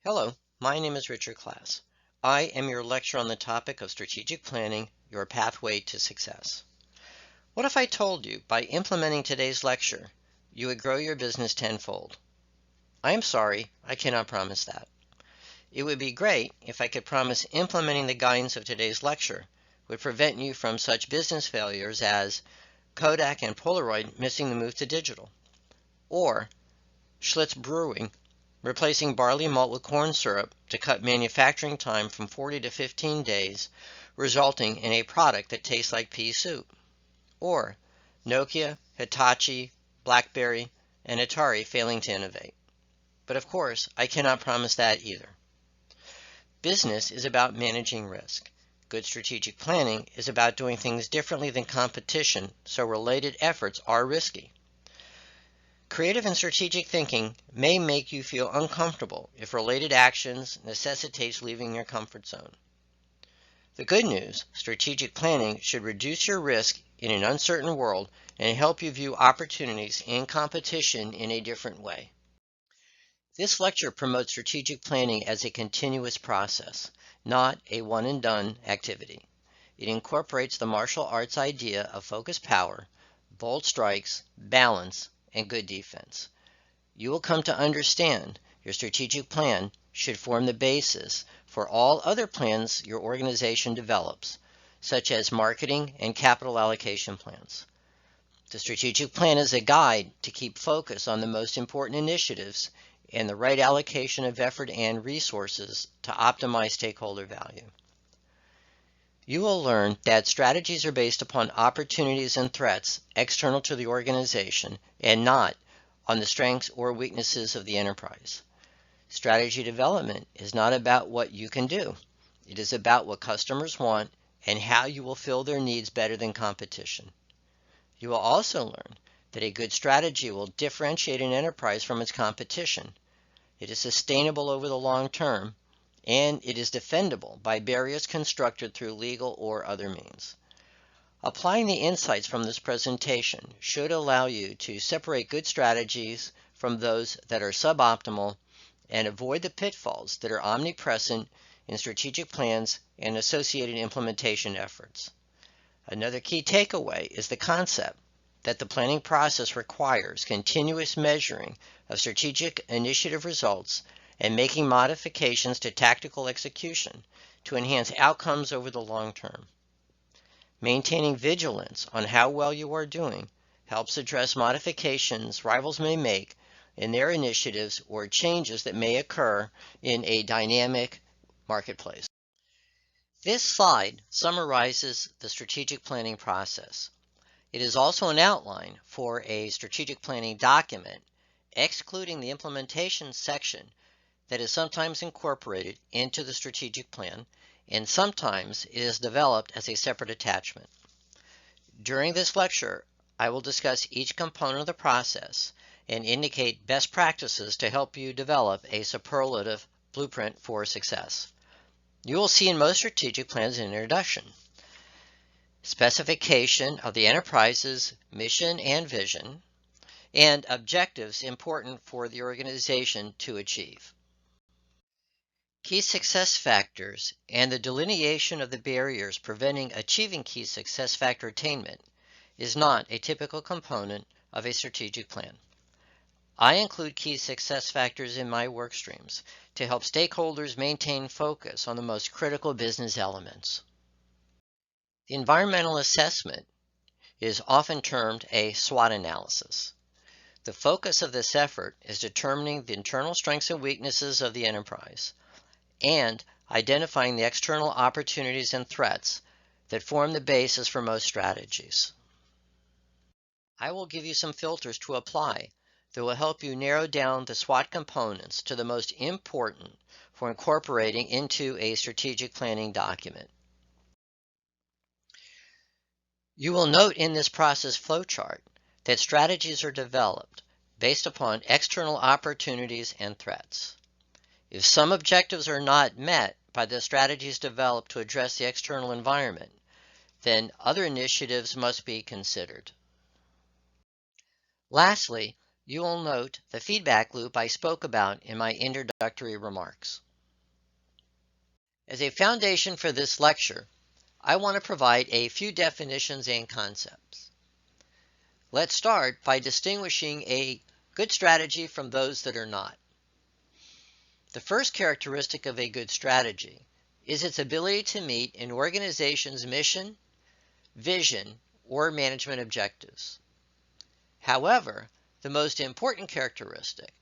Hello, my name is Richard Class. I am your lecturer on the topic of strategic planning, your pathway to success. What if I told you by implementing today's lecture, you would grow your business tenfold? I am sorry, I cannot promise that. It would be great if I could promise implementing the guidance of today's lecture would prevent you from such business failures as Kodak and Polaroid missing the move to digital, or Schlitz Brewing replacing barley malt with corn syrup to cut manufacturing time from 40 to 15 days, resulting in a product that tastes like pea soup. Or Nokia, Hitachi, BlackBerry, and Atari failing to innovate. But of course, I cannot promise that either. Business is about managing risk. Good strategic planning is about doing things differently than competition, so related efforts are risky. Creative and strategic thinking may make you feel uncomfortable if related actions necessitates leaving your comfort zone. The good news, strategic planning should reduce your risk in an uncertain world and help you view opportunities and competition in a different way. This lecture promotes strategic planning as a continuous process, not a one-and-done activity. It incorporates the martial arts idea of focused power, bold strikes, balance, and good defense. You will come to understand your strategic plan should form the basis for all other plans your organization develops, such as marketing and capital allocation plans. The strategic plan is a guide to keep focus on the most important initiatives and the right allocation of effort and resources to optimize stakeholder value. You will learn that strategies are based upon opportunities and threats external to the organization and not on the strengths or weaknesses of the enterprise. Strategy development is not about what you can do. It is about what customers want and how you will fill their needs better than competition. You will also learn that a good strategy will differentiate an enterprise from its competition. It is sustainable over the long term, and it is defendable by barriers constructed through legal or other means. Applying the insights from this presentation should allow you to separate good strategies from those that are suboptimal and avoid the pitfalls that are omnipresent in strategic plans and associated implementation efforts. Another key takeaway is the concept that the planning process requires continuous measuring of strategic initiative results and making modifications to tactical execution to enhance outcomes over the long term. Maintaining vigilance on how well you are doing helps address modifications rivals may make in their initiatives or changes that may occur in a dynamic marketplace. This slide summarizes the strategic planning process. It is also an outline for a strategic planning document, excluding the implementation section that is sometimes incorporated into the strategic plan, and sometimes it is developed as a separate attachment. During this lecture, I will discuss each component of the process and indicate best practices to help you develop a superlative blueprint for success. You will see in most strategic plans an introduction, specification of the enterprise's mission and vision, and objectives important for the organization to achieve. Key success factors and the delineation of the barriers preventing achieving key success factor attainment is not a typical component of a strategic plan. I include key success factors in my work streams to help stakeholders maintain focus on the most critical business elements. The environmental assessment is often termed a SWOT analysis. The focus of this effort is determining the internal strengths and weaknesses of the enterprise and identifying the external opportunities and threats that form the basis for most strategies. I will give you some filters to apply that will help you narrow down the SWOT components to the most important for incorporating into a strategic planning document. You will note in this process flowchart that strategies are developed based upon external opportunities and threats. If some objectives are not met by the strategies developed to address the external environment, then other initiatives must be considered. Lastly, you will note the feedback loop I spoke about in my introductory remarks. As a foundation for this lecture, I want to provide a few definitions and concepts. Let's start by distinguishing a good strategy from those that are not. The first characteristic of a good strategy is its ability to meet an organization's mission, vision, or management objectives. However, the most important characteristic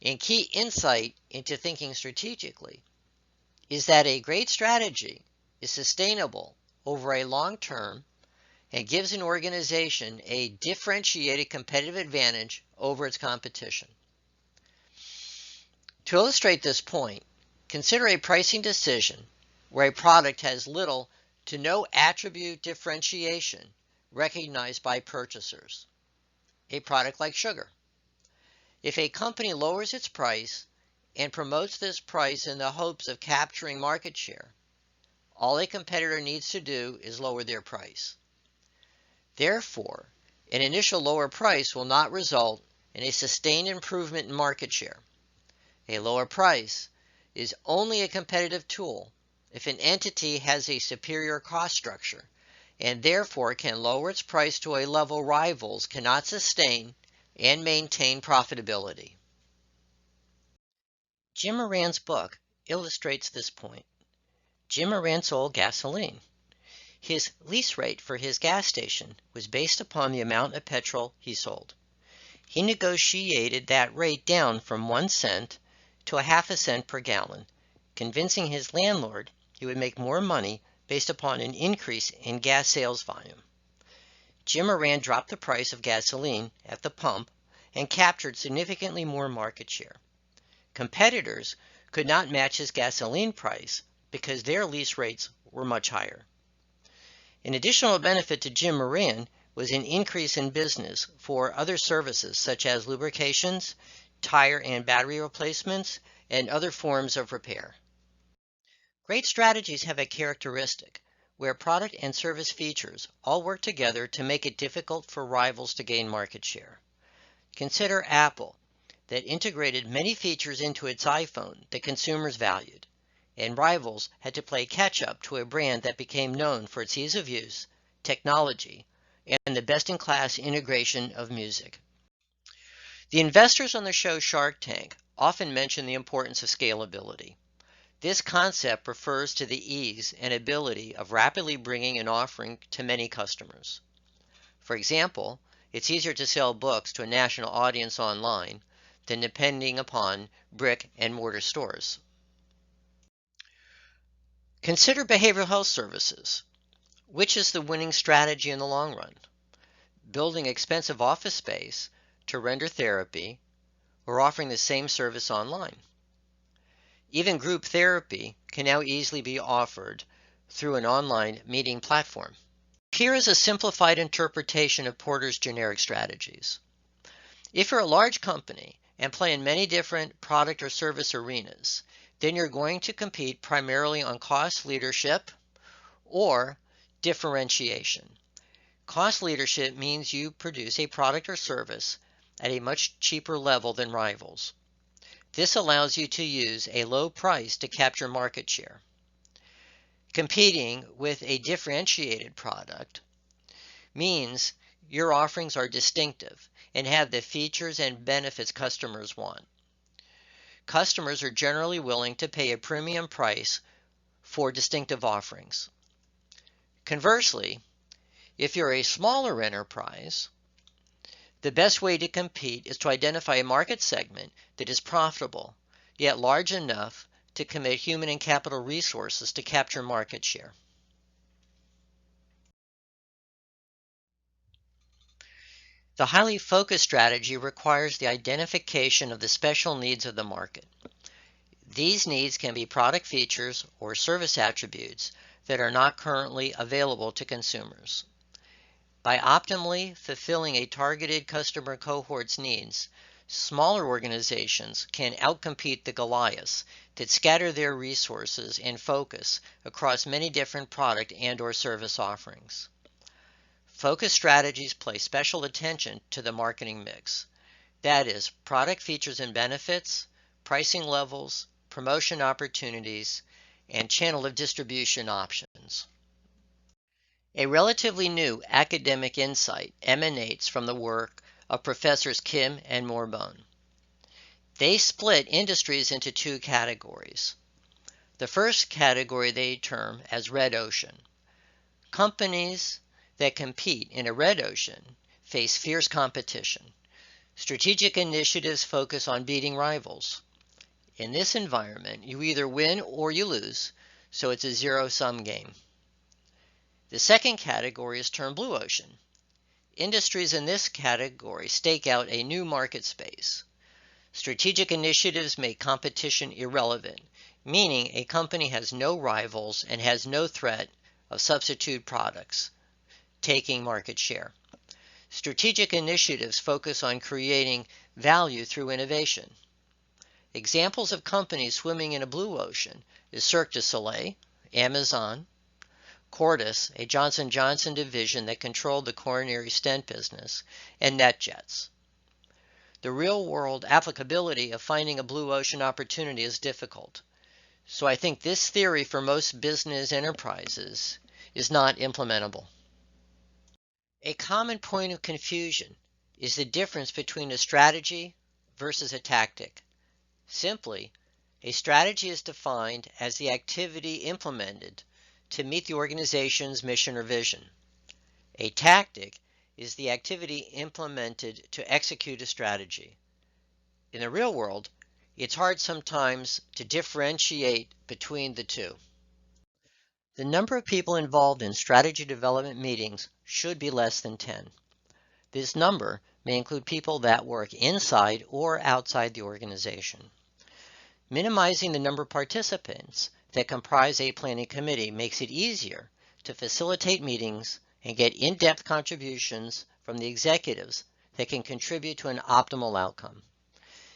and key insight into thinking strategically is that a great strategy is sustainable over a long term and gives an organization a differentiated competitive advantage over its competition. To illustrate this point, consider a pricing decision where a product has little to no attribute differentiation recognized by purchasers. A product like sugar. If a company lowers its price and promotes this price in the hopes of capturing market share, all a competitor needs to do is lower their price. Therefore, an initial lower price will not result in a sustained improvement in market share. A lower price is only a competitive tool if an entity has a superior cost structure and therefore can lower its price to a level rivals cannot sustain and maintain profitability. Jim Moran's book illustrates this point. Jim Moran sold gasoline. His lease rate for his gas station was based upon the amount of petrol he sold. He negotiated that rate down from 1 cent to a half a cent per gallon, convincing his landlord he would make more money based upon an increase in gas sales volume. Jim Moran dropped the price of gasoline at the pump and captured significantly more market share. Competitors could not match his gasoline price because their lease rates were much higher. An additional benefit to Jim Moran was an increase in business for other services such as lubrications, tire and battery replacements, and other forms of repair. Great strategies have a characteristic where product and service features all work together to make it difficult for rivals to gain market share. Consider Apple, that integrated many features into its iPhone that consumers valued, and rivals had to play catch-up to a brand that became known for its ease of use, technology, and the best-in-class integration of music. The investors on the show Shark Tank often mention the importance of scalability. This concept refers to the ease and ability of rapidly bringing an offering to many customers. For example, it's easier to sell books to a national audience online than depending upon brick and mortar stores. Consider behavioral health services. Which is the winning strategy in the long run? Building expensive office space to render therapy or offering the same service online? Even group therapy can now easily be offered through an online meeting platform. Here is a simplified interpretation of Porter's generic strategies. If you're a large company and play in many different product or service arenas, then you're going to compete primarily on cost leadership or differentiation. Cost leadership means you produce a product or service at a much cheaper level than rivals. This allows you to use a low price to capture market share. Competing with a differentiated product means your offerings are distinctive and have the features and benefits customers want. Customers are generally willing to pay a premium price for distinctive offerings. Conversely, if you're a smaller enterprise, the best way to compete is to identify a market segment that is profitable, yet large enough to commit human and capital resources to capture market share. The highly focused strategy requires the identification of the special needs of the market. These needs can be product features or service attributes that are not currently available to consumers. By optimally fulfilling a targeted customer cohort's needs, smaller organizations can outcompete the Goliaths that scatter their resources and focus across many different product and/or service offerings. Focus strategies pay special attention to the marketing mix. That is, product features and benefits, pricing levels, promotion opportunities, and channel of distribution options. A relatively new academic insight emanates from the work of Professors Kim and Morbone. They split industries into two categories. The first category they term as red ocean. Companies that compete in a red ocean face fierce competition. Strategic initiatives focus on beating rivals. In this environment, you either win or you lose, so it's a zero-sum game. The second category is termed blue ocean. Industries in this category stake out a new market space. Strategic initiatives make competition irrelevant, meaning a company has no rivals and has no threat of substitute products taking market share. Strategic initiatives focus on creating value through innovation. Examples of companies swimming in a blue ocean is Cirque du Soleil, Amazon, Cordis, a Johnson & Johnson division that controlled the coronary stent business, and NetJets. The real-world applicability of finding a blue ocean opportunity is difficult, so I think this theory for most business enterprises is not implementable. A common point of confusion is the difference between a strategy versus a tactic. Simply, a strategy is defined as the activity implemented to meet the organization's mission or vision. A tactic is the activity implemented to execute a strategy. In the real world, it's hard sometimes to differentiate between the two. The number of people involved in strategy development meetings should be less than 10. This number may include people that work inside or outside the organization. Minimizing the number of participants that comprise a planning committee makes it easier to facilitate meetings and get in-depth contributions from the executives that can contribute to an optimal outcome.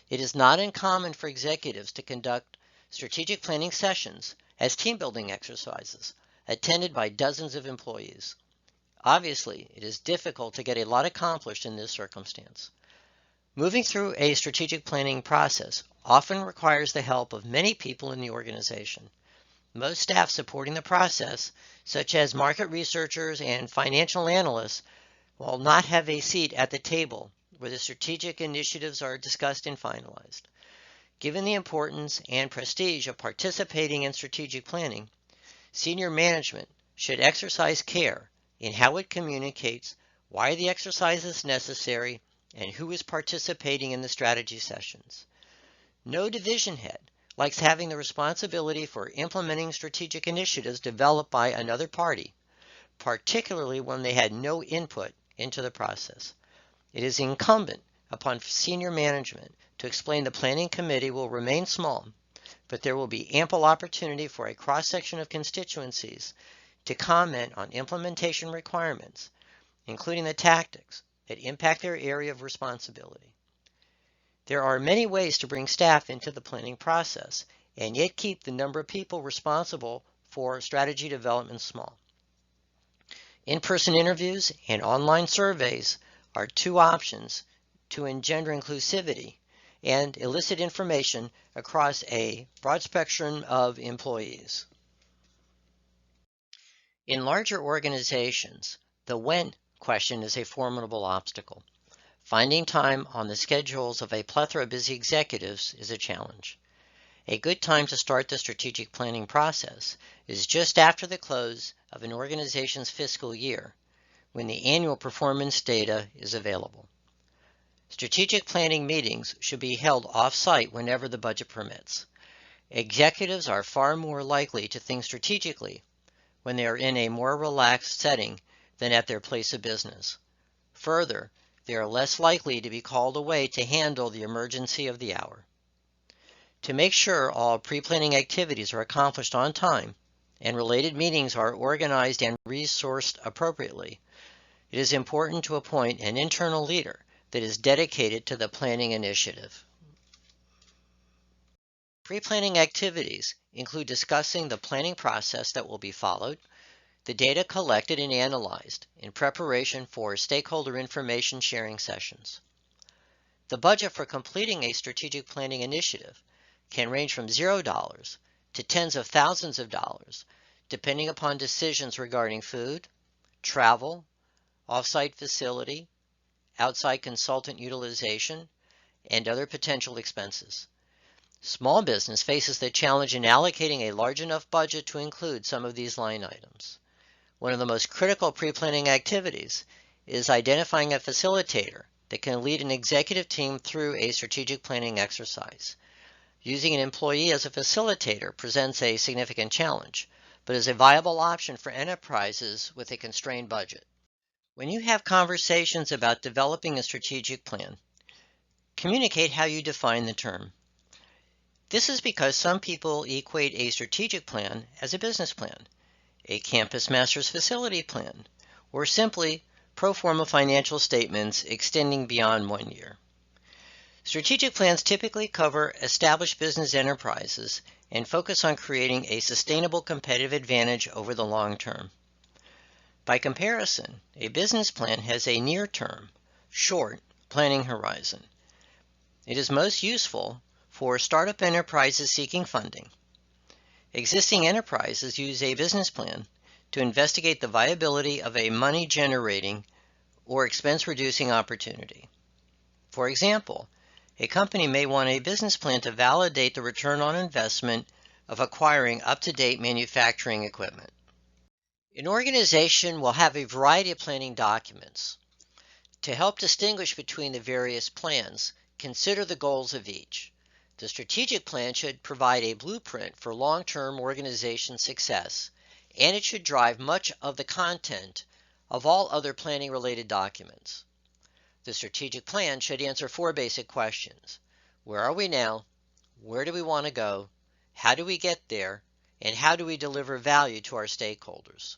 It is not uncommon for executives to conduct strategic planning sessions as team-building exercises attended by dozens of employees. Obviously, it is difficult to get a lot accomplished in this circumstance. Moving through a strategic planning process often requires the help of many people in the organization. Most staff supporting the process, such as market researchers and financial analysts, will not have a seat at the table where the strategic initiatives are discussed and finalized. Given the importance and prestige of participating in strategic planning, senior management should exercise care in how it communicates why the exercise is necessary and who is participating in the strategy sessions. No division head likes having the responsibility for implementing strategic initiatives developed by another party, particularly when they had no input into the process. It is incumbent upon senior management to explain the planning committee will remain small, but there will be ample opportunity for a cross-section of constituencies to comment on implementation requirements, including the tactics that impact their area of responsibility. There are many ways to bring staff into the planning process and yet keep the number of people responsible for strategy development small. In-person interviews and online surveys are two options to engender inclusivity and elicit information across a broad spectrum of employees. In larger organizations, the when question is a formidable obstacle. Finding time on the schedules of a plethora of busy executives is a challenge. A good time to start the strategic planning process is just after the close of an organization's fiscal year, when the annual performance data is available. Strategic planning meetings should be held off-site whenever the budget permits. Executives are far more likely to think strategically when they are in a more relaxed setting than at their place of business. Further, they are less likely to be called away to handle the emergency of the hour. To make sure all pre-planning activities are accomplished on time and related meetings are organized and resourced appropriately, it is important to appoint an internal leader that is dedicated to the planning initiative. Pre-planning activities include discussing the planning process that will be followed, the data collected and analyzed in preparation for stakeholder information sharing sessions. The budget for completing a strategic planning initiative can range from $0 to tens of thousands of dollars, depending upon decisions regarding food, travel, off-site facility, outside consultant utilization, and other potential expenses. Small business faces the challenge in allocating a large enough budget to include some of these line items. One of the most critical pre-planning activities is identifying a facilitator that can lead an executive team through a strategic planning exercise. Using an employee as a facilitator presents a significant challenge, but is a viable option for enterprises with a constrained budget. When you have conversations about developing a strategic plan, communicate how you define the term. This is because some people equate a strategic plan as a business plan, a campus master's facility plan, or simply pro forma financial statements extending beyond 1 year. Strategic plans typically cover established business enterprises and focus on creating a sustainable competitive advantage over the long term. By comparison, a business plan has a near-term, short planning horizon. It is most useful for startup enterprises seeking funding. Existing enterprises use a business plan to investigate the viability of a money-generating or expense-reducing opportunity. For example, a company may want a business plan to validate the return on investment of acquiring up-to-date manufacturing equipment. An organization will have a variety of planning documents. To help distinguish between the various plans, consider the goals of each. The strategic plan should provide a blueprint for long-term organization success, and it should drive much of the content of all other planning-related documents. The strategic plan should answer 4 basic questions. Where are we now? Where do we want to go? How do we get there? And how do we deliver value to our stakeholders?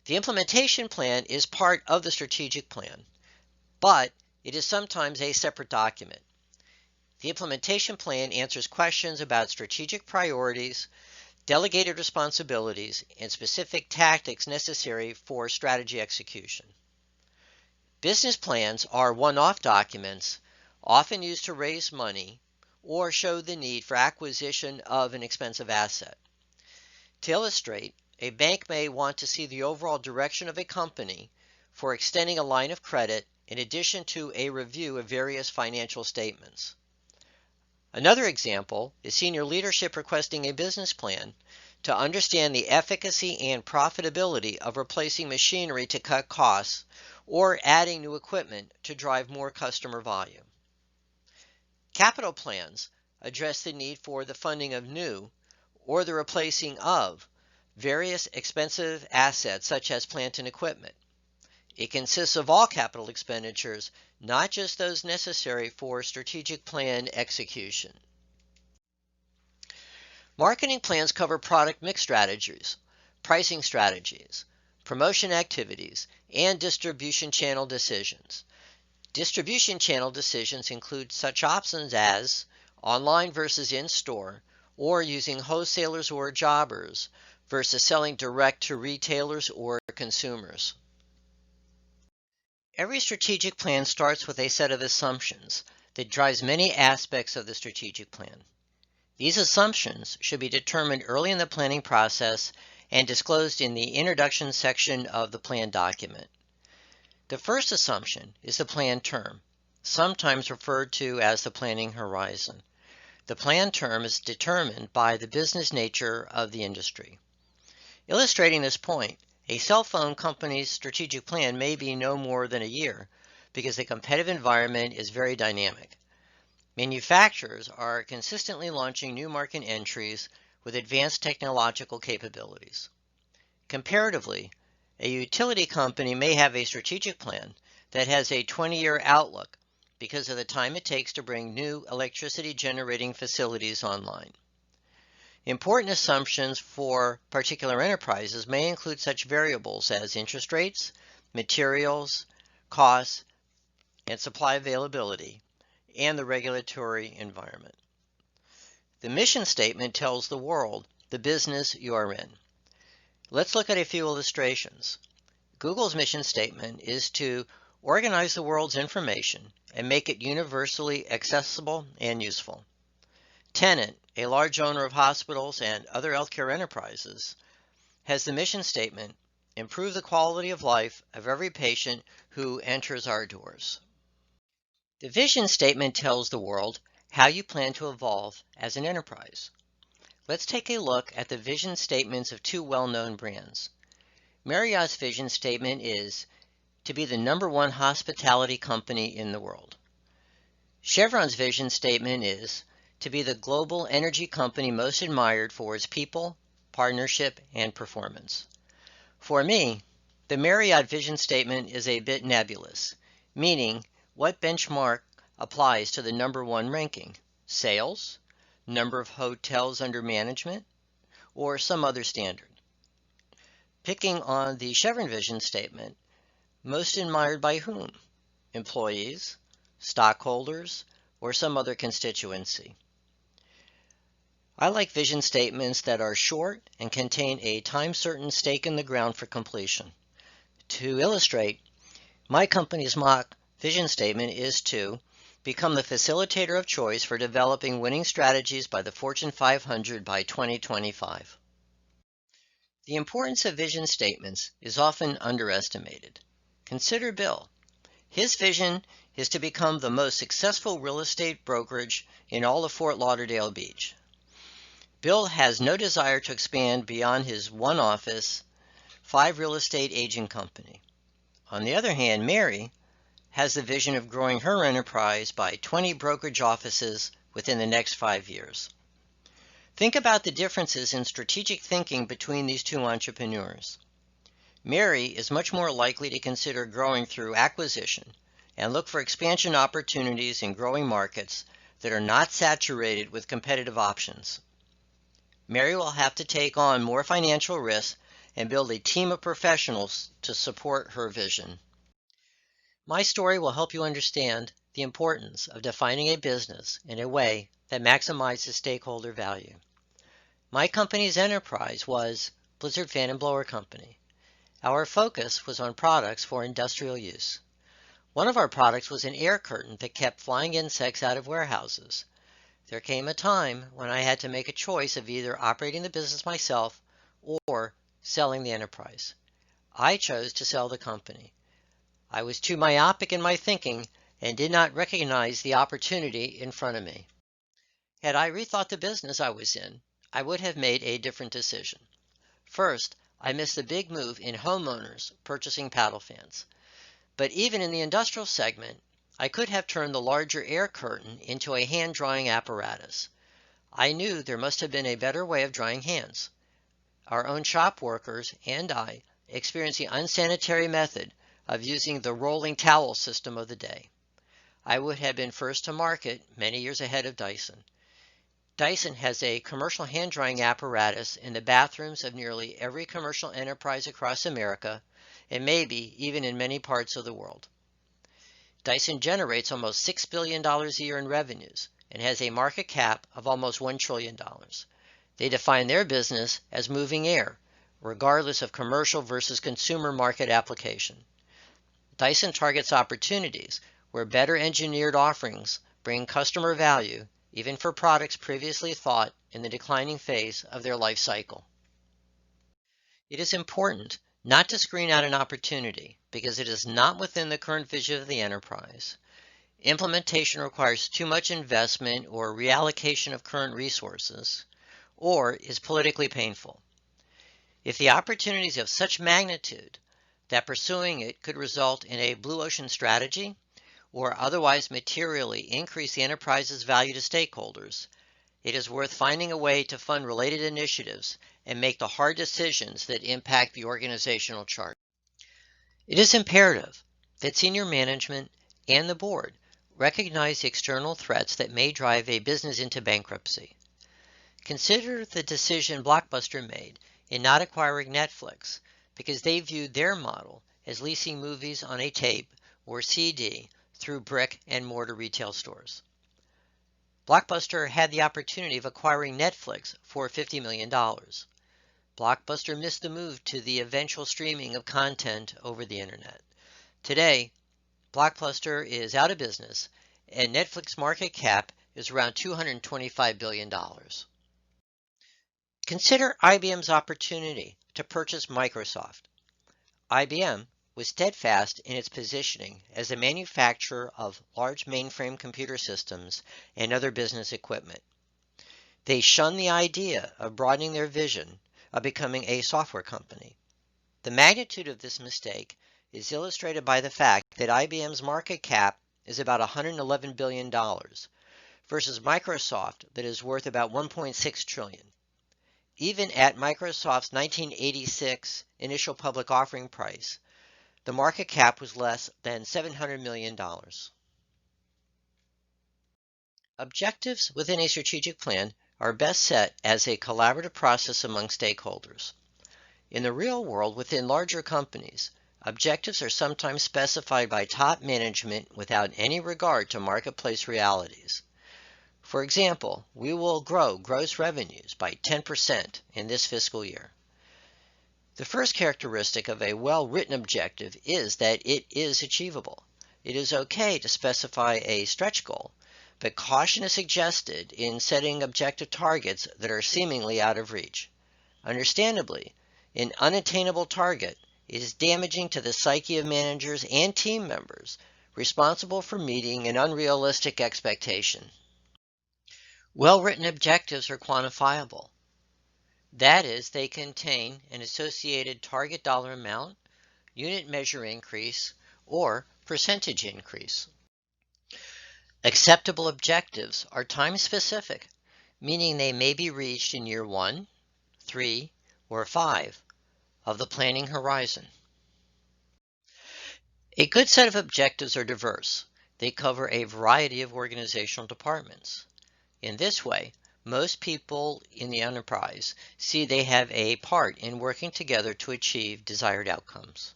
The implementation plan is part of the strategic plan, but it is sometimes a separate document. The implementation plan answers questions about strategic priorities, delegated responsibilities, and specific tactics necessary for strategy execution. Business plans are one-off documents, often used to raise money or show the need for acquisition of an expensive asset. To illustrate, a bank may want to see the overall direction of a company for extending a line of credit in addition to a review of various financial statements. Another example is senior leadership requesting a business plan to understand the efficacy and profitability of replacing machinery to cut costs or adding new equipment to drive more customer volume. Capital plans address the need for the funding of new or the replacing of various expensive assets such as plant and equipment. It consists of all capital expenditures, not just those necessary for strategic plan execution. Marketing plans cover product mix strategies, pricing strategies, promotion activities, and distribution channel decisions. Distribution channel decisions include such options as online versus in-store, or using wholesalers or jobbers versus selling direct to retailers or consumers. Every strategic plan starts with a set of assumptions that drives many aspects of the strategic plan. These assumptions should be determined early in the planning process and disclosed in the introduction section of the plan document. The first assumption is the plan term, sometimes referred to as the planning horizon. The plan term is determined by the business nature of the industry. Illustrating this point, a cell phone company's strategic plan may be no more than a year because the competitive environment is very dynamic. Manufacturers are consistently launching new market entries with advanced technological capabilities. Comparatively, a utility company may have a strategic plan that has a 20-year outlook because of the time it takes to bring new electricity generating facilities online. Important assumptions for particular enterprises may include such variables as interest rates, materials, costs, and supply availability, and the regulatory environment. The mission statement tells the world the business you are in. Let's look at a few illustrations. Google's mission statement is to organize the world's information and make it universally accessible and useful. Tenet, a large owner of hospitals and other healthcare enterprises, has the mission statement, improve the quality of life of every patient who enters our doors. The vision statement tells the world how you plan to evolve as an enterprise. Let's take a look at the vision statements of two well-known brands. Marriott's vision statement is to be the #1 hospitality company in the world. Chevron's vision statement is to be the global energy company most admired for its people, partnership, and performance. For me, the Marriott vision statement is a bit nebulous, meaning what benchmark applies to the #1 ranking? Sales, number of hotels under management, or some other standard? Picking on the Chevron vision statement, most admired by whom? Employees, stockholders, or some other constituency? I like vision statements that are short and contain a time-certain stake in the ground for completion. To illustrate, my company's mock vision statement is to become the facilitator of choice for developing winning strategies by the Fortune 500 by 2025. The importance of vision statements is often underestimated. Consider Bill. His vision is to become the most successful real estate brokerage in all of Fort Lauderdale Beach. Bill has no desire to expand beyond his one office, 5 real estate agent company. On the other hand, Mary has the vision of growing her enterprise by 20 brokerage offices within the next 5 years. Think about the differences in strategic thinking between these two entrepreneurs. Mary is much more likely to consider growing through acquisition and look for expansion opportunities in growing markets that are not saturated with competitive options. Mary will have to take on more financial risks and build a team of professionals to support her vision. My story will help you understand the importance of defining a business in a way that maximizes stakeholder value. My company's enterprise was Blizzard Fan and Blower Company. Our focus was on products for industrial use. One of our products was an air curtain that kept flying insects out of warehouses. There came a time when I had to make a choice of either operating the business myself or selling the enterprise. I chose to sell the company. I was too myopic in my thinking and did not recognize the opportunity in front of me. Had I rethought the business I was in, I would have made a different decision. First, I missed the big move in homeowners purchasing paddle fans. But even in the industrial segment, I could have turned the larger air curtain into a hand-drying apparatus. I knew there must have been a better way of drying hands. Our own shop workers and I experienced the unsanitary method of using the rolling towel system of the day. I would have been first to market many years ahead of Dyson. Dyson has a commercial hand-drying apparatus in the bathrooms of nearly every commercial enterprise across America, and maybe even in many parts of the world. Dyson generates almost $6 billion a year in revenues and has a market cap of almost $1 trillion. They define their business as moving air, regardless of commercial versus consumer market application. Dyson targets opportunities where better engineered offerings bring customer value, even for products previously thought in the declining phase of their life cycle. It is important not to screen out an opportunity because it is not within the current vision of the enterprise. Implementation requires too much investment or reallocation of current resources, or is politically painful. If the opportunity is of such magnitude that pursuing it could result in a blue ocean strategy, or otherwise materially increase the enterprise's value to stakeholders, it is worth finding a way to fund related initiatives and make the hard decisions that impact the organizational chart. It is imperative that senior management and the board recognize the external threats that may drive a business into bankruptcy. Consider the decision Blockbuster made in not acquiring Netflix because they viewed their model as leasing movies on a tape or CD through brick and mortar retail stores. Blockbuster had the opportunity of acquiring Netflix for $50 million. Blockbuster missed the move to the eventual streaming of content over the internet. Today, Blockbuster is out of business, and Netflix market cap is around $225 billion. Consider IBM's opportunity to purchase Microsoft. IBM was steadfast in its positioning as a manufacturer of large mainframe computer systems and other business equipment. They shunned the idea of broadening their vision of becoming a software company. The magnitude of this mistake is illustrated by the fact that IBM's market cap is about $111 billion versus Microsoft that is worth about $1.6 trillion. Even at Microsoft's 1986 initial public offering price, the market cap was less than $700 million. Objectives within a strategic plan are best set as a collaborative process among stakeholders. In the real world, within larger companies, objectives are sometimes specified by top management without any regard to marketplace realities. For example, we will grow gross revenues by 10% in this fiscal year. The first characteristic of a well-written objective is that it is achievable. It is okay to specify a stretch goal, but caution is suggested in setting objective targets that are seemingly out of reach. Understandably, an unattainable target is damaging to the psyche of managers and team members responsible for meeting an unrealistic expectation. Well-written objectives are quantifiable. That is, they contain an associated target dollar amount, unit measure increase, or percentage increase. Acceptable objectives are time-specific, meaning they may be reached in year 1, 3, or 5 of the planning horizon. A good set of objectives are diverse. They cover a variety of organizational departments. In this way, most people in the enterprise see they have a part in working together to achieve desired outcomes.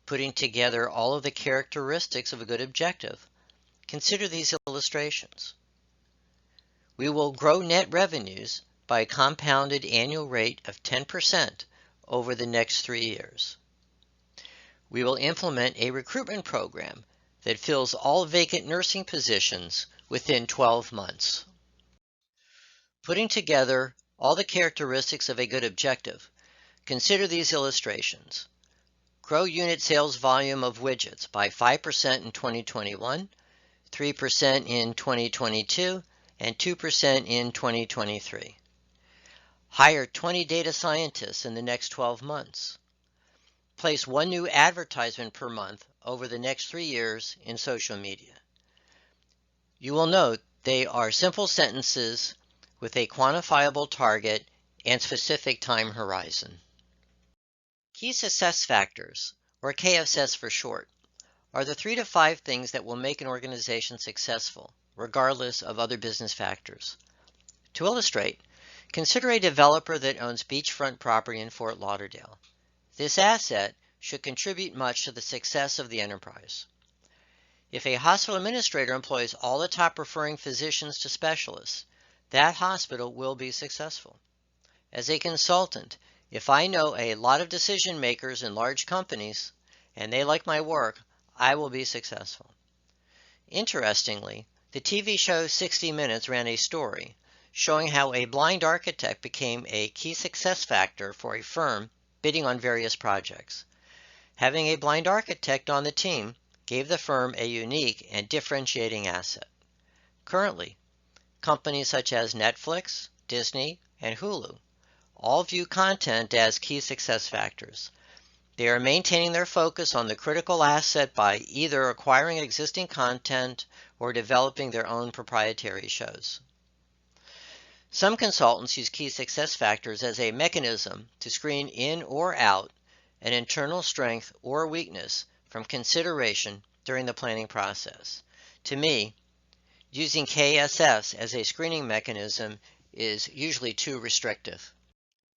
Putting together all of the characteristics of a good objective, consider these illustrations. We will grow net revenues by a compounded annual rate of 10% over the next 3 years. We will implement a recruitment program that fills all vacant nursing positions within 12 months. Putting together all the characteristics of a good objective, consider these illustrations. Grow unit sales volume of widgets by 5% in 2021, 3% in 2022, and 2% in 2023. Hire 20 data scientists in the next 12 months. Place 1 new advertisement per month over the next 3 years in social media. You will note they are simple sentences with a quantifiable target and specific time horizon. Key success factors, or KSS for short, are the 3 to 5 things that will make an organization successful, regardless of other business factors. To illustrate, consider a developer that owns beachfront property in Fort Lauderdale. This asset should contribute much to the success of the enterprise. If a hospital administrator employs all the top referring physicians to specialists, that hospital will be successful. As a consultant, if I know a lot of decision makers in large companies and they like my work, I will be successful. Interestingly, the TV show 60 Minutes ran a story showing how a blind architect became a key success factor for a firm bidding on various projects. Having a blind architect on the team gave the firm a unique and differentiating asset. Currently, companies such as Netflix, Disney, and Hulu all view content as key success factors. They are maintaining their focus on the critical asset by either acquiring existing content or developing their own proprietary shows. Some consultants use key success factors as a mechanism to screen in or out an internal strength or weakness from consideration during the planning process. To me, using KSS as a screening mechanism is usually too restrictive.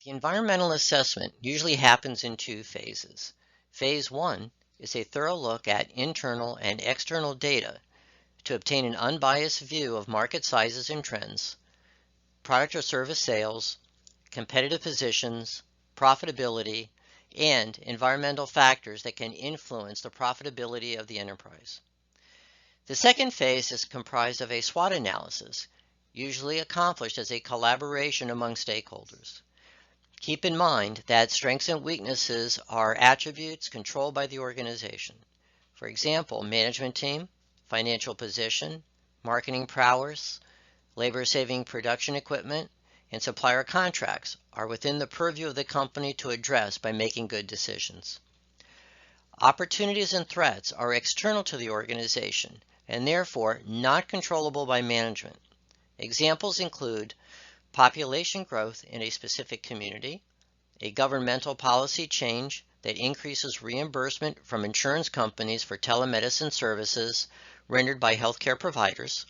The environmental assessment usually happens in 2 phases. Phase 1 is a thorough look at internal and external data to obtain an unbiased view of market sizes and trends, product or service sales, competitive positions, profitability, and environmental factors that can influence the profitability of the enterprise. The second phase is comprised of a SWOT analysis, usually accomplished as a collaboration among stakeholders. Keep in mind that strengths and weaknesses are attributes controlled by the organization. For example, management team, financial position, marketing prowess, labor-saving production equipment, and supplier contracts are within the purview of the company to address by making good decisions. Opportunities and threats are external to the organization and therefore not controllable by management. Examples include population growth in a specific community, a governmental policy change that increases reimbursement from insurance companies for telemedicine services rendered by healthcare providers,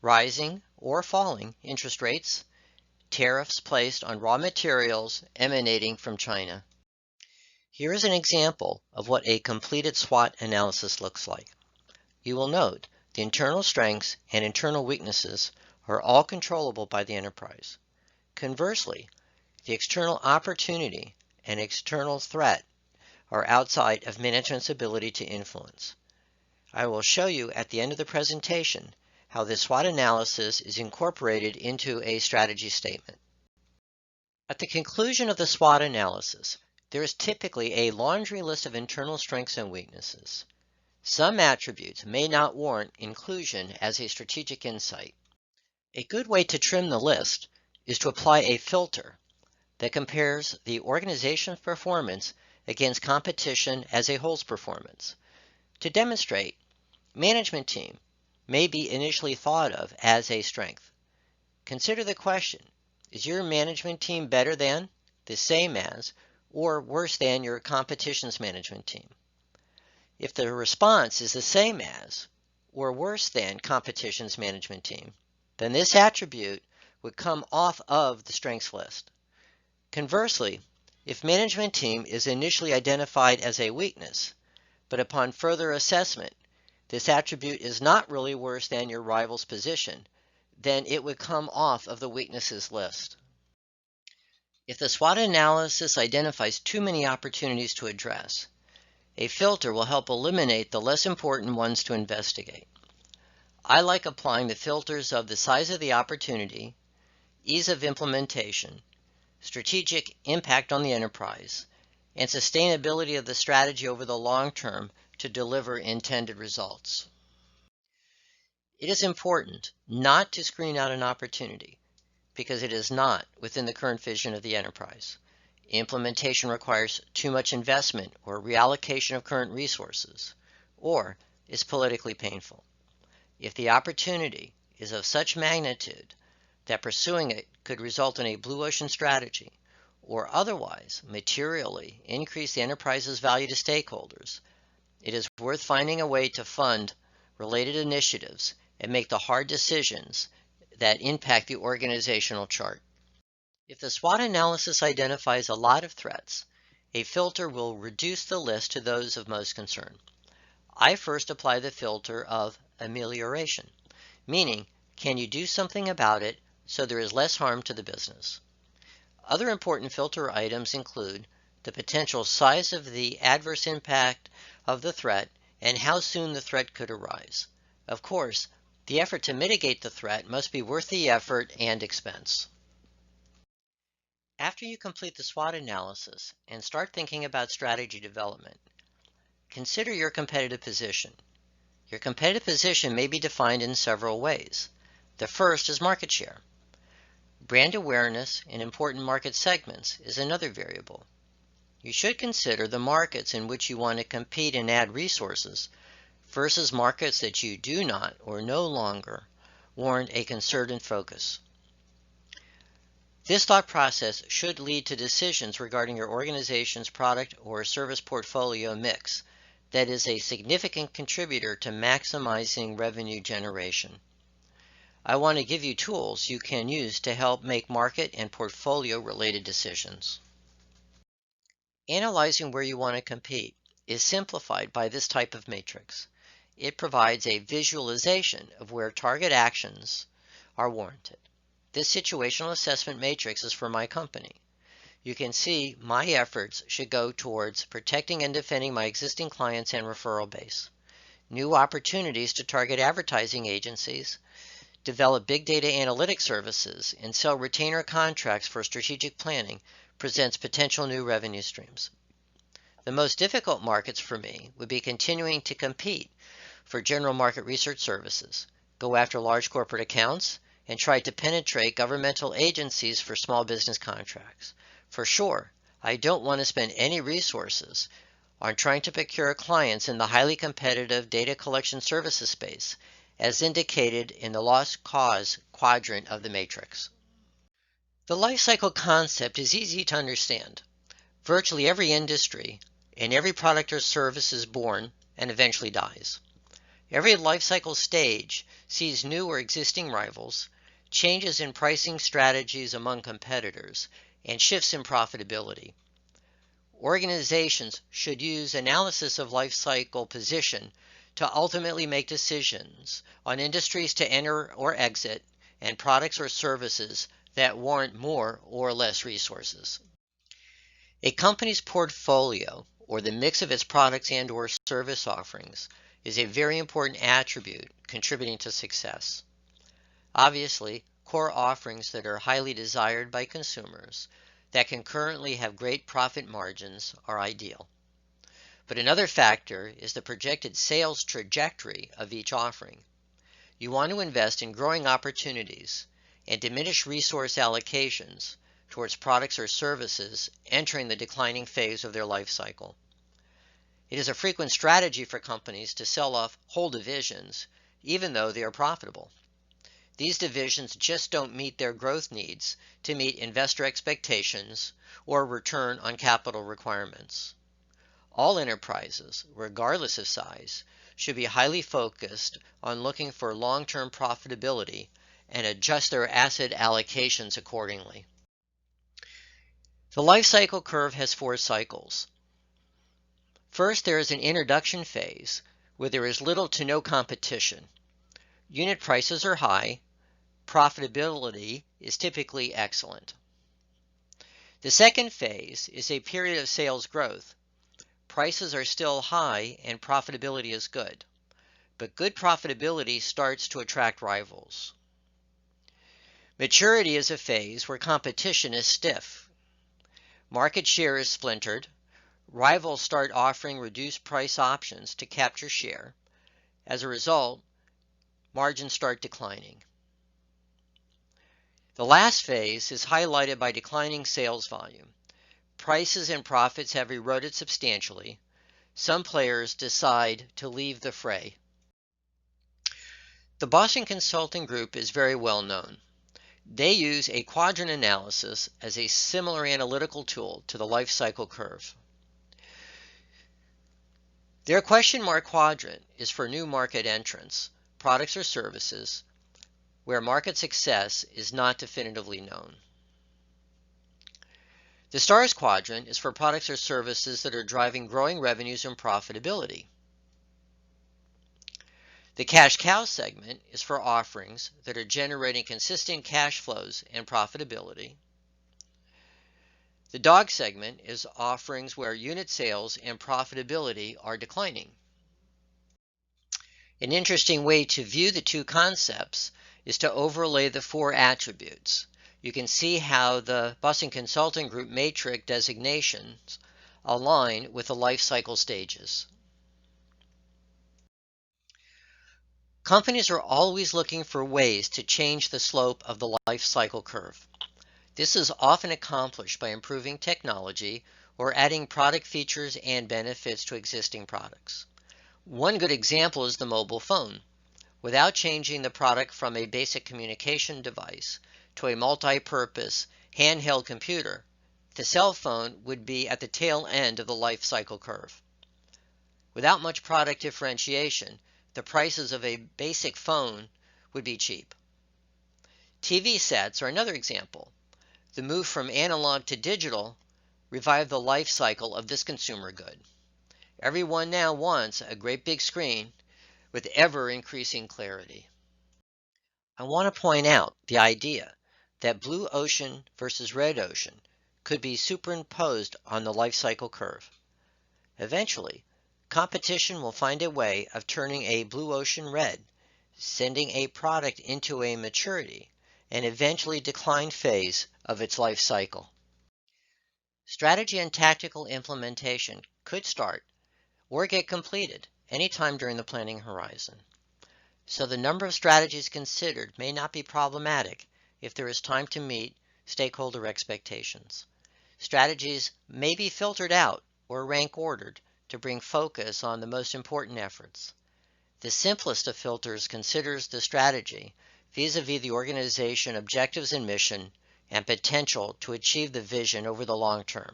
rising or falling interest rates, tariffs placed on raw materials emanating from China. Here is an example of what a completed SWOT analysis looks like. You will note the internal strengths and internal weaknesses are all controllable by the enterprise. Conversely, the external opportunity and external threat are outside of management's ability to influence. I will show you at the end of the presentation how this SWOT analysis is incorporated into a strategy statement. At the conclusion of the SWOT analysis, there is typically a laundry list of internal strengths and weaknesses. Some attributes may not warrant inclusion as a strategic insight. A good way to trim the list is to apply a filter that compares the organization's performance against competition as a whole's performance. To demonstrate, management team may be initially thought of as a strength. Consider the question, is your management team better than, the same as, or worse than your competition's management team? If the response is the same as, or worse than competition's management team, then this attribute would come off of the strengths list. Conversely, if management team is initially identified as a weakness, but upon further assessment, this attribute is not really worse than your rival's position, then it would come off of the weaknesses list. If the SWOT analysis identifies too many opportunities to address, a filter will help eliminate the less important ones to investigate. I like applying the filters of the size of the opportunity, ease of implementation, strategic impact on the enterprise, and sustainability of the strategy over the long term to deliver intended results. It is important not to screen out an opportunity because it is not within the current vision of the enterprise. Implementation requires too much investment or reallocation of current resources, or is politically painful. If the opportunity is of such magnitude that pursuing it could result in a blue ocean strategy, or otherwise materially increase the enterprise's value to stakeholders, it is worth finding a way to fund related initiatives and make the hard decisions that impact the organizational chart. If the SWOT analysis identifies a lot of threats, a filter will reduce the list to those of most concern. I first apply the filter of amelioration, meaning, can you do something about it so there is less harm to the business? Other important filter items include the potential size of the adverse impact of the threat and how soon the threat could arise. Of course, the effort to mitigate the threat must be worth the effort and expense. After you complete the SWOT analysis and start thinking about strategy development, consider your competitive position. Your competitive position may be defined in several ways. The first is market share. Brand awareness in important market segments is another variable. You should consider the markets in which you want to compete and add resources versus markets that you do not or no longer warrant a concerted focus. This thought process should lead to decisions regarding your organization's product or service portfolio mix that is a significant contributor to maximizing revenue generation. I want to give you tools you can use to help make market and portfolio related decisions. Analyzing where you want to compete is simplified by this type of matrix. It provides a visualization of where target actions are warranted. This situational assessment matrix is for my company. you can see my efforts should go towards protecting and defending my existing clients and referral base, new opportunities to target advertising agencies, develop big data analytics services, and sell retainer contracts for strategic planning presents potential new revenue streams. The most difficult markets for me would be continuing to compete for general market research services, go after large corporate accounts, and try to penetrate governmental agencies for small business contracts. For sure, I don't want to spend any resources on trying to procure clients in the highly competitive data collection services space, as indicated in the lost cause quadrant of the matrix. The life cycle concept is easy to understand. Virtually every industry and every product or service is born and eventually dies. Every life cycle stage sees new or existing rivals, changes in pricing strategies among competitors, and shifts in profitability. Organizations should use analysis of life cycle position to ultimately make decisions on industries to enter or exit and products or services that warrant more or less resources. A company's portfolio, or the mix of its products and or service offerings, is a very important attribute contributing to success. Obviously, core offerings that are highly desired by consumers that can currently have great profit margins are ideal. But another factor is the projected sales trajectory of each offering. You want to invest in growing opportunities and diminish resource allocations towards products or services entering the declining phase of their life cycle. It is a frequent strategy for companies to sell off whole divisions, even though they are profitable. These divisions just don't meet their growth needs to meet investor expectations or return on capital requirements. All enterprises, regardless of size, should be highly focused on looking for long-term profitability and adjust their asset allocations accordingly. The life cycle curve has 4 cycles. First, there is an introduction phase where there is little to no competition. Unit prices are high, profitability is typically excellent. The second phase is a period of sales growth. Prices are still high and profitability is good, but good profitability starts to attract rivals. Maturity is a phase where competition is stiff. Market share is splintered. Rivals start offering reduced price options to capture share. As a result, margins start declining. The last phase is highlighted by declining sales volume. Prices and profits have eroded substantially. Some players decide to leave the fray. The Boston Consulting Group is very well known. They use a quadrant analysis as a similar analytical tool to the life cycle curve. Their question mark quadrant is for new market entrants, products or services, where market success is not definitively known. The stars quadrant is for products or services that are driving growing revenues and profitability. The cash cow segment is for offerings that are generating consistent cash flows and profitability. The dog segment is offerings where unit sales and profitability are declining. An interesting way to view the two concepts is to overlay the 4 attributes. You can see how the Boston Consulting Group matrix designations align with the life cycle stages. Companies are always looking for ways to change the slope of the life cycle curve. This is often accomplished by improving technology or adding product features and benefits to existing products. One good example is the mobile phone. Without changing the product from a basic communication device to a multi-purpose handheld computer, the cell phone would be at the tail end of the life cycle curve. Without much product differentiation, the prices of a basic phone would be cheap. TV sets are another example. The move from analog to digital revived the life cycle of this consumer good. Everyone now wants a great big screen with ever-increasing clarity. I want to point out the idea that blue ocean versus red ocean could be superimposed on the life cycle curve. Eventually, competition will find a way of turning a blue ocean red, sending a product into a maturity and eventually decline phase of its life cycle. Strategy and tactical implementation could start or get completed anytime during the planning horizon. So the number of strategies considered may not be problematic if there is time to meet stakeholder expectations. Strategies may be filtered out or rank ordered to bring focus on the most important efforts. The simplest of filters considers the strategy vis-a-vis the organization objectives and mission and potential to achieve the vision over the long term.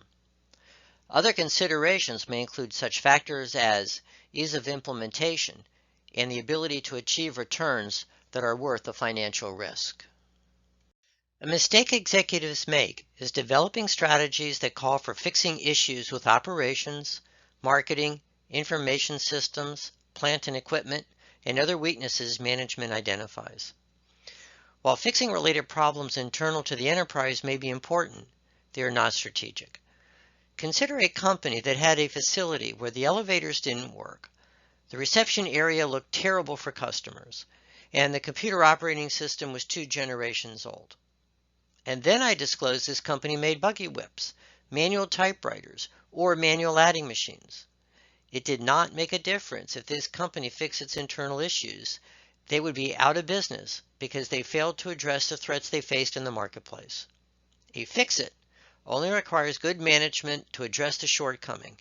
Other considerations may include such factors as ease of implementation and the ability to achieve returns that are worth the financial risk. A mistake executives make is developing strategies that call for fixing issues with operations, marketing, information systems, plant and equipment, and other weaknesses management identifies. While fixing related problems internal to the enterprise may be important, they are not strategic. Consider a company that had a facility where the elevators didn't work. The reception area looked terrible for customers, and the computer operating system was 2 generations old. And then I disclosed this company made buggy whips, manual typewriters, or manual adding machines. It did not make a difference if this company fixed its internal issues. They would be out of business because they failed to address the threats they faced in the marketplace. A fix-it only requires good management to address the shortcoming.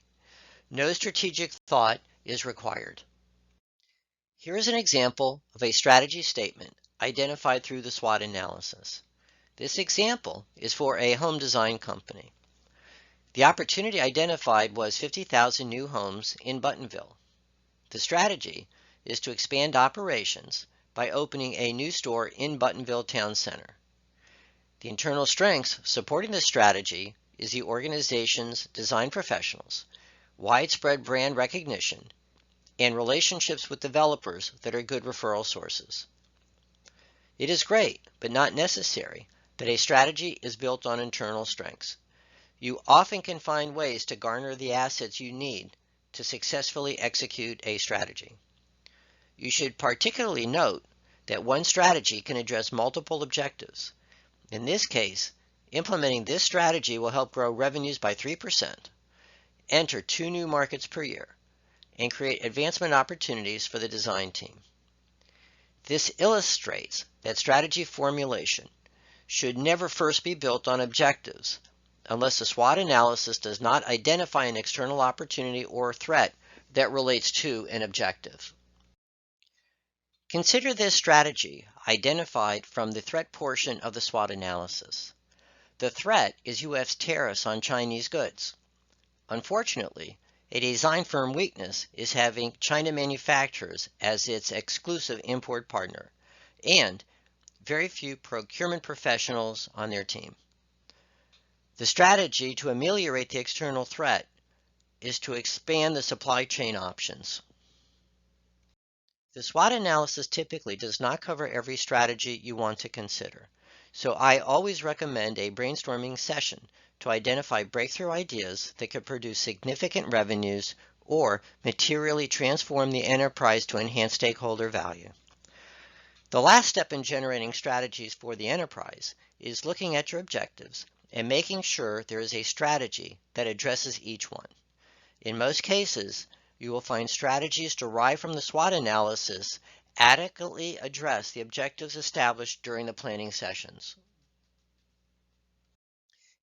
No strategic thought is required. Here is an example of a strategy statement identified through the SWOT analysis. This example is for a home design company. The opportunity identified was 50,000 new homes in Buttonville. The strategy is to expand operations by opening a new store in Buttonville Town Center. The internal strengths supporting this strategy is the organization's design professionals, widespread brand recognition, and relationships with developers that are good referral sources. It is great, but not necessary, that a strategy is built on internal strengths. You often can find ways to garner the assets you need to successfully execute a strategy. You should particularly note that one strategy can address multiple objectives. In this case, implementing this strategy will help grow revenues by 3%, enter 2 new markets per year, and create advancement opportunities for the design team. This illustrates that strategy formulation should never first be built on objectives unless the SWOT analysis does not identify an external opportunity or threat that relates to an objective. Consider this strategy identified from the threat portion of the SWOT analysis. The threat is U.S. tariffs on Chinese goods. Unfortunately, a design firm weakness is having China manufacturers as its exclusive import partner, and very few procurement professionals on their team. The strategy to ameliorate the external threat is to expand the supply chain options. The SWOT analysis typically does not cover every strategy you want to consider, so I always recommend a brainstorming session to identify breakthrough ideas that could produce significant revenues or materially transform the enterprise to enhance stakeholder value. The last step in generating strategies for the enterprise is looking at your objectives and making sure there is a strategy that addresses each one. In most cases, you will find strategies derived from the SWOT analysis adequately address the objectives established during the planning sessions.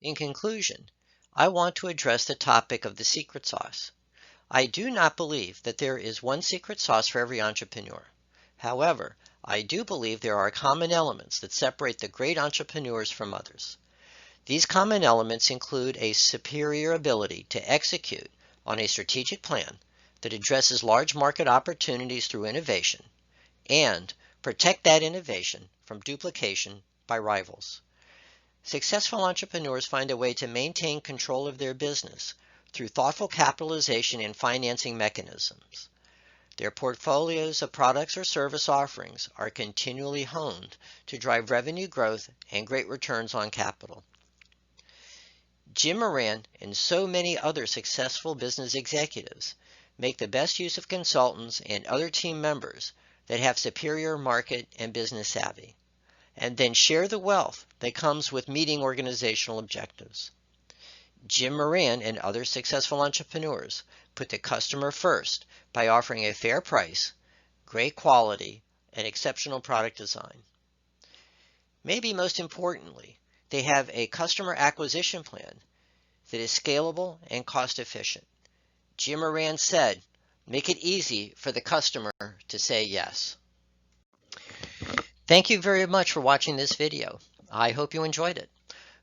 In conclusion, I want to address the topic of the secret sauce. I do not believe that there is one secret sauce for every entrepreneur. However, I do believe there are common elements that separate the great entrepreneurs from others. These common elements include a superior ability to execute on a strategic plan that addresses large market opportunities through innovation and protect that innovation from duplication by rivals. Successful entrepreneurs find a way to maintain control of their business through thoughtful capitalization and financing mechanisms. Their portfolios of products or service offerings are continually honed to drive revenue growth and great returns on capital. Jim Moran and so many other successful business executives make the best use of consultants and other team members that have superior market and business savvy, and then share the wealth that comes with meeting organizational objectives. Jim Moran and other successful entrepreneurs put the customer first by offering a fair price, great quality, and exceptional product design. Maybe most importantly, they have a customer acquisition plan that is scalable and cost efficient. Jim Moran said, "Make it easy for the customer to say yes." Thank you very much for watching this video. I hope you enjoyed it.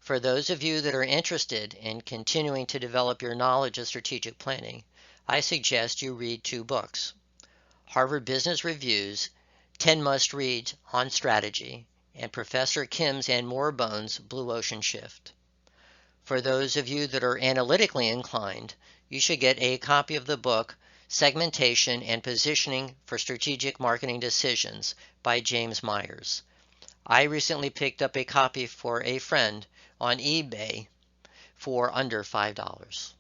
For those of you that are interested in continuing to develop your knowledge of strategic planning, I suggest you read 2 books. Harvard Business Review's 10 Must-Reads on Strategy and Professor Kim's and Moorbone's Blue Ocean Shift. For those of you that are analytically inclined, you should get a copy of the book Segmentation and Positioning for Strategic Marketing Decisions by James Myers. I recently picked up a copy for a friend on eBay for under $5.